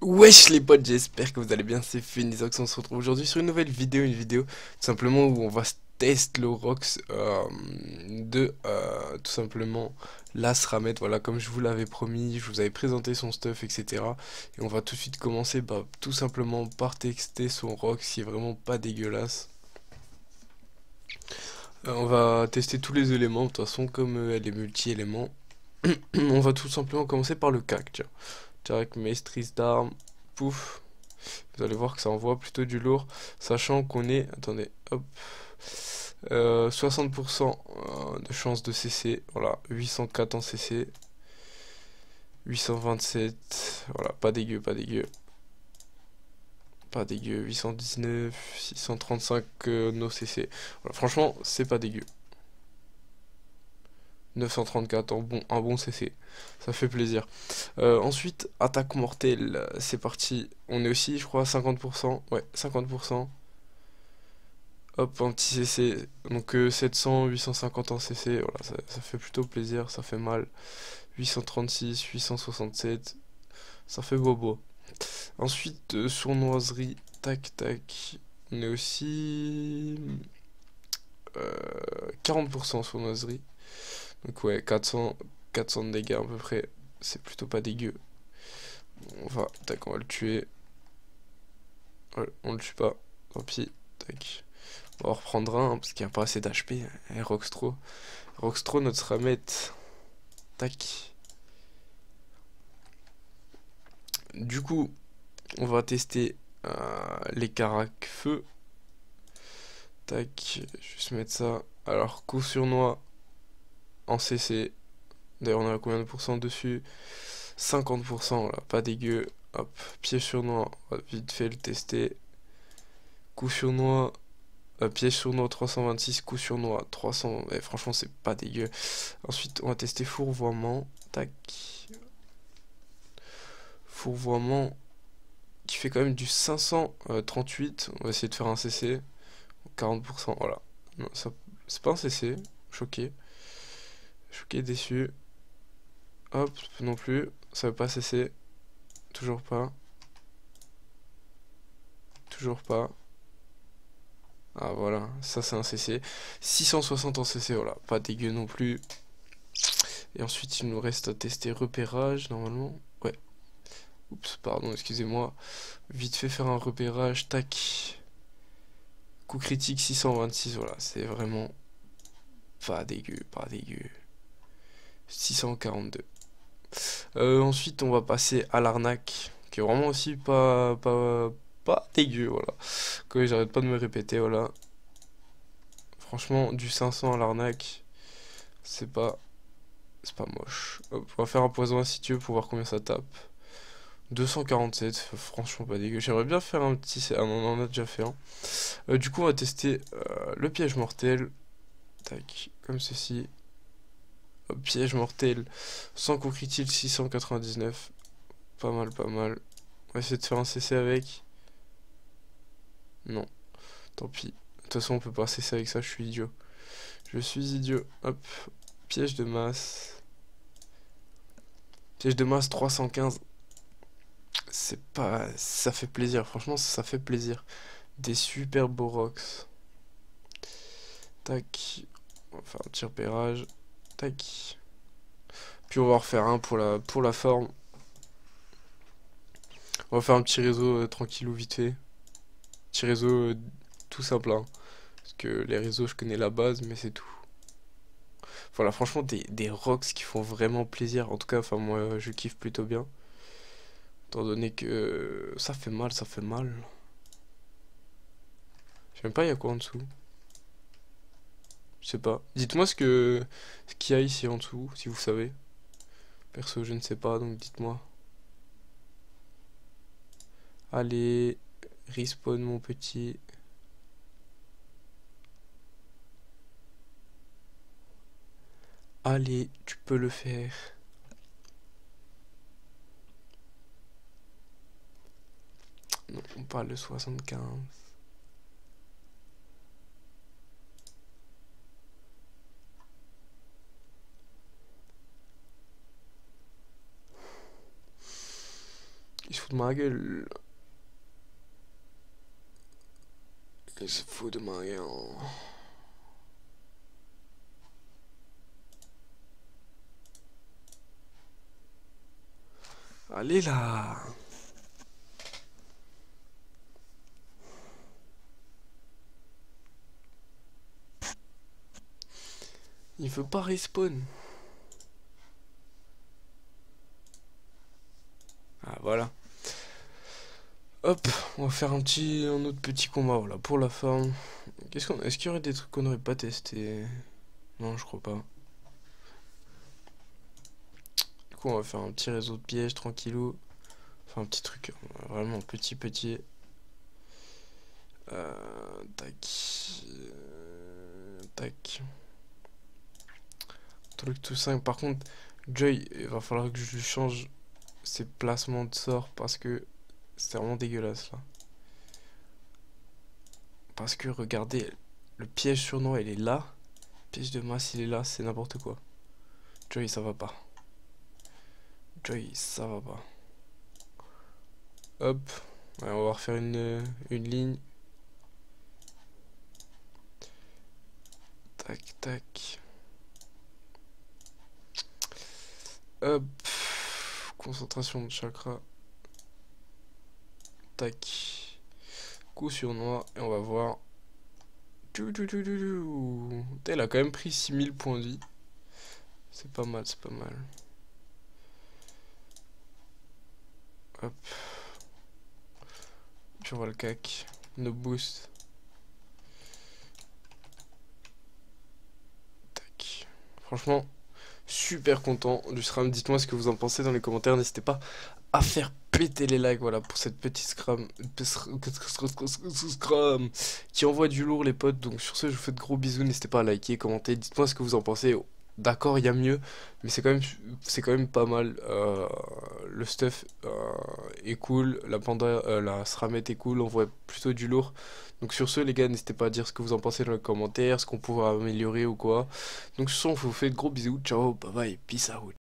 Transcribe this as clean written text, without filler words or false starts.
Wesh les potes, j'espère que vous allez bien, c'est Phoenix. On se retrouve aujourd'hui sur une vidéo tout simplement où on va tester le Rox de tout simplement l'Asramet. Voilà, comme je vous l'avais promis, je vous avais présenté son stuff, etc. Et on va tout de suite commencer tout simplement par tester son Rox qui est vraiment pas dégueulasse. On va tester tous les éléments, de toute façon, comme elle est multi-éléments. On va tout simplement commencer par le CAC, tiens. Direct maîtrise d'armes, pouf. Vous allez voir que ça envoie plutôt du lourd, sachant qu'on est, attendez, hop, 60% de chance de CC, voilà, 804 en CC, 827, voilà, pas dégueu, pas dégueu, pas dégueu, 819, 635 no CC, voilà, franchement, c'est pas dégueu. 934 en bon, un bon CC, ça fait plaisir. Ensuite, attaque mortelle, c'est parti, on est aussi, je crois, à 50%, ouais, 50%. Hop, un petit CC, donc 700, 850 en CC, voilà, ça fait plutôt plaisir, ça fait mal. 836, 867, ça fait bobo. Ensuite, sournoiserie, tac tac, on est aussi 40% sournoiserie, donc ouais, 400 de dégâts à peu près, c'est plutôt pas dégueu. Tac, on va le tuer, ouais, on le tue pas, tant pis, tac. On va en reprendre un, parce qu'il n'y a pas assez d'HP, et Roxtro. Roxtro, notre Sramet. Tac. Du coup, on va tester les caracs feu. Tac. Je vais juste mettre ça. Alors, coup sur noix en CC. D'ailleurs, on a combien de pourcents dessus? 50%, voilà, pas dégueu. Hop, piège sur noix, on va vite fait le tester. Coup sur noix, piège sur noix 326, coup sur noix 300. Ouais, franchement, c'est pas dégueu. Ensuite, on va tester fourvoiement. Tac. Fourvoiement qui fait quand même du 538. On va essayer de faire un CC. 40%, voilà. Non, ça, c'est pas un CC. Choqué. Choqué, déçu. Hop, non plus. Ça veut pas CC. Toujours pas. Toujours pas. Ah voilà, ça c'est un CC. 660 en CC, voilà. Pas dégueu non plus. Et ensuite, il nous reste à tester repérage, normalement. Ouais. Oups, pardon, excusez-moi. Vite fait faire un repérage. Tac. Coup critique 626, voilà. C'est vraiment pas dégueu, pas dégueu. 642. Ensuite, on va passer à l'arnaque, qui est vraiment aussi pas dégueu, voilà. Que j'arrête pas de me répéter, voilà. Franchement, du 500 à l'arnaque, c'est pas, c'est pas moche. Hop, on va faire un poison insidieux pour voir combien ça tape. 247, franchement pas dégueu. J'aimerais bien faire un petit... Ah, on en a déjà fait un. Du coup, on va tester le piège mortel. Tac, comme ceci. Hop, piège mortel, sans coup critique 699. Pas mal, pas mal. On va essayer de faire un CC avec. Non, tant pis. De toute façon, on peut pas cesser avec ça, je suis idiot. Je suis idiot. Hop, piège de masse. Piège de masse 315. C'est pas... Ça fait plaisir, franchement, ça fait plaisir. Des super beaux rocks. Tac. On va faire un petit repérage. Tac. Puis on va refaire un pour la forme. On va faire un petit réseau tranquillou vite fait. Petit réseau tout simple, hein. Parce que les réseaux, je connais la base, mais c'est tout. Voilà, franchement, des rocks qui font vraiment plaisir. En tout cas, enfin, moi, je kiffe plutôt bien. Étant donné que ça fait mal, ça fait mal. Je sais même pas, il y a quoi en dessous. Je sais pas. Dites-moi ce qu'il y a ici en dessous, si vous savez. Perso, je ne sais pas, donc dites-moi. Allez, respawn, mon petit. Allez, tu peux le faire. Non, on parle de 75. Il se fout de ma gueule. Il se fout de ma gueule. Allez là. Il veut pas respawn. Ah voilà. Hop, on va faire un autre petit combat, voilà, pour la forme. Est-ce qu'il y aurait des trucs qu'on n'aurait pas testé? Non, je crois pas. Du coup, on va faire un petit réseau de pièges, tranquillou. Enfin, un petit truc, vraiment petit. Tac. Tac. Truc tout simple. Par contre, Joy, il va falloir que je lui change ses placements de sorts parce que c'est vraiment dégueulasse là. Parce que regardez, le piège sournois il est là. Le piège de masse il est là, c'est n'importe quoi. Joy, ça va pas. Joy, ça va pas. Hop. Ouais, on va refaire une ligne. Tac, tac. Hop. Concentration de chakra. Tac. Coup sournois. Et on va voir. Il a quand même pris 6000 points de vie. C'est pas mal, c'est pas mal. Hop. Puis on va le cac. No boost. Tac. Franchement, super content du SRAM. Dites-moi ce que vous en pensez dans les commentaires. N'hésitez pas à faire péter les likes, voilà, pour cette petite scrum qui envoie du lourd, les potes. Donc sur ce, je vous fais de gros bisous. N'hésitez pas à liker, commenter. Dites-moi ce que vous en pensez. D'accord, il y a mieux, mais c'est quand même pas mal. Le stuff est cool, la SRAMette est cool, on voit plutôt du lourd. Donc sur ce, les gars, n'hésitez pas à dire ce que vous en pensez dans les commentaires, ce qu'on pourrait améliorer ou quoi. Donc sur ce, on vous fait de gros bisous. Ciao, bye bye, peace out.